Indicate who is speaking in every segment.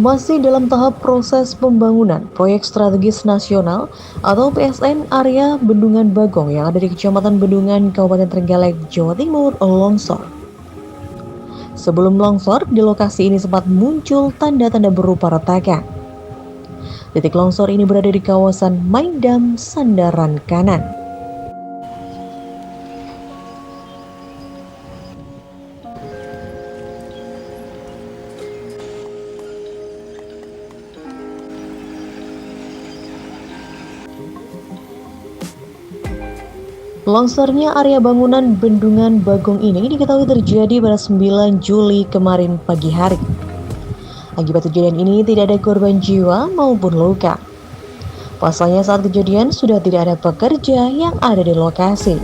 Speaker 1: Masih dalam tahap proses pembangunan Proyek Strategis Nasional atau PSN area Bendungan Bagong yang ada di Kecamatan Bendungan, Kabupaten Trenggalek, Jawa Timur, longsor. Sebelum longsor, di lokasi ini sempat muncul tanda-tanda berupa retakan. Titik longsor ini berada di kawasan Maindam, Sandaran Kanan. Longsornya area bangunan Bendungan Bagong ini diketahui terjadi pada 9 Juli kemarin pagi hari. Akibat kejadian ini tidak ada korban jiwa maupun luka. Pasalnya saat kejadian sudah tidak ada pekerja yang ada di lokasi.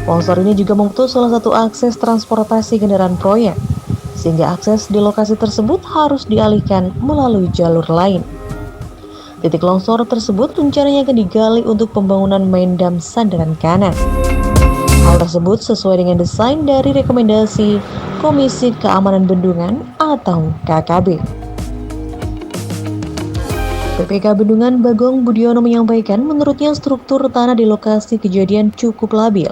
Speaker 1: Longsor ini juga memutus salah satu akses transportasi kendaraan proyek, sehingga akses di lokasi tersebut harus dialihkan melalui jalur lain. Titik longsor tersebut rencananya akan digali untuk pembangunan Maindam Sandaran Kanan. Hal tersebut sesuai dengan desain dari rekomendasi Komisi Keamanan Bendungan atau KKB. PPK Bendungan Bagong Budiono menyampaikan menurutnya struktur tanah di lokasi kejadian cukup labil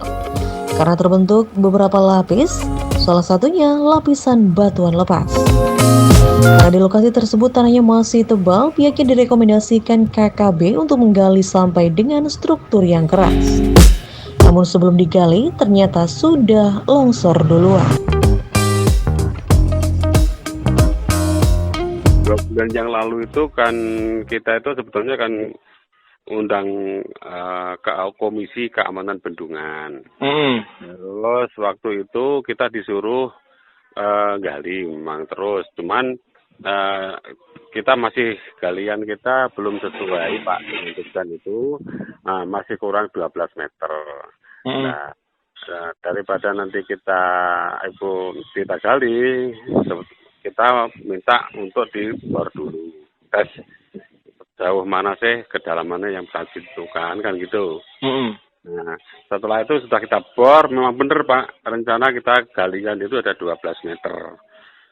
Speaker 1: karena terbentuk beberapa lapis, salah satunya lapisan batuan lepas. Karena di lokasi tersebut tanahnya masih tebal, pihaknya direkomendasikan KKB untuk menggali sampai dengan struktur yang keras. Namun sebelum digali, ternyata sudah longsor duluan.
Speaker 2: 2 bulan yang lalu itu kan kita itu sebetulnya kan undang ke Komisi Keamanan Bendungan. Terus waktu itu kita disuruh gali memang terus, cuman kita masih galian kita belum sesuai Pak dengan itu, masih kurang 12 meter. Nah, daripada nanti kita gali, kita minta untuk dibor dulu, tes jauh mana sih kedalamannya yang bisa ditentukan kan gitu. Nah, setelah itu sudah kita bor, memang benar Pak, rencana kita galian itu ada 12 meter.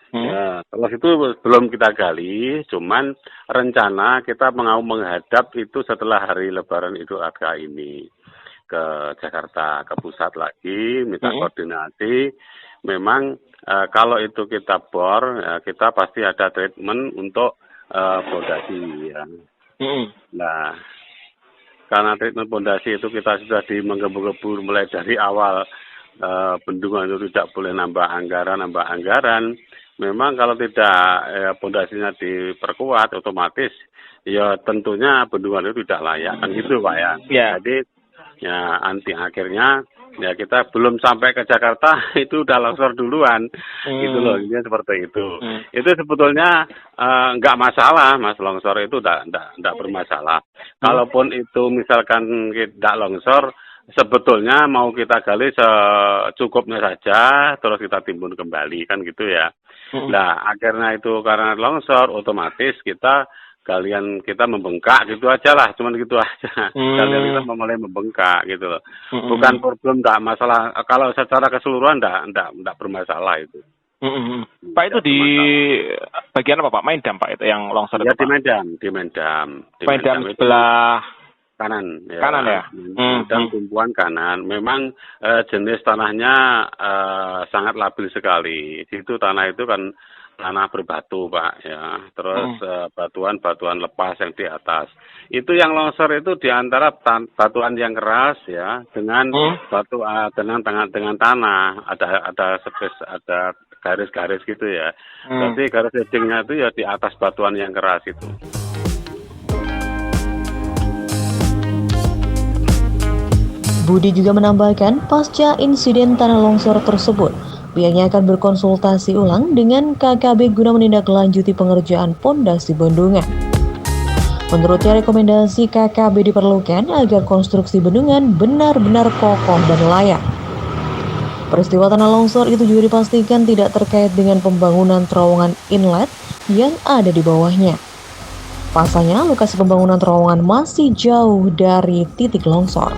Speaker 2: Ya, setelah itu belum kita gali, cuman rencana kita mau menghadap itu setelah hari Lebaran Idul Adha ini ke Jakarta, ke pusat lagi, minta koordinasi. Memang kalau itu kita bor, ya, kita pasti ada treatment untuk pondasi ya. Nah, karena treatment pondasi itu kita sudah menggebu-gebu mulai dari awal bendungan itu tidak boleh nambah anggaran. Memang kalau tidak pondasinya diperkuat otomatis ya tentunya bendungan itu tidak layak kan gitu Pak ya. Jadi ya akhirnya ya kita belum sampai ke Jakarta itu udah longsor duluan gitu loh, ini seperti itu. Itu sebetulnya nggak masalah Mas, longsor itu enggak bermasalah. Kalaupun itu misalkan tidak longsor, sebetulnya mau kita gali secukupnya saja terus kita timbun kembali kan gitu ya. Nah, akhirnya itu karena longsor otomatis galian kita membengkak gitu aja lah, cuman gitu aja. Galian kita mulai membengkak gitu loh. Bukan problem, enggak masalah. Kalau secara keseluruhan enggak bermasalah itu.
Speaker 3: Pak, itu di bagian apa Pak? Maindam Pak itu yang longsor
Speaker 2: ya,
Speaker 3: itu Pak?
Speaker 2: Di Maindam
Speaker 3: sebelah
Speaker 2: kanan ya.
Speaker 3: Kanan ya.
Speaker 2: Dan tumpuan kanan. Memang jenis tanahnya sangat labil sekali. Itu tanah itu kan tanah berbatu Pak ya. Terus batuan lepas yang di atas. Itu yang longsor itu di antara batuan yang keras ya dengan dengan tanah. Ada garis-garis gitu ya. Tapi garis edgingnya itu ya di atas batuan yang keras itu.
Speaker 1: Budi juga menambahkan, pasca insiden tanah longsor tersebut, pihaknya akan berkonsultasi ulang dengan KKB guna menindaklanjuti pengerjaan pondasi bendungan. Menurutnya, rekomendasi KKB diperlukan agar konstruksi bendungan benar-benar kokoh dan layak. Peristiwa tanah longsor itu juga dipastikan tidak terkait dengan pembangunan terowongan inlet yang ada di bawahnya. Pasalnya, lokasi pembangunan terowongan masih jauh dari titik longsor.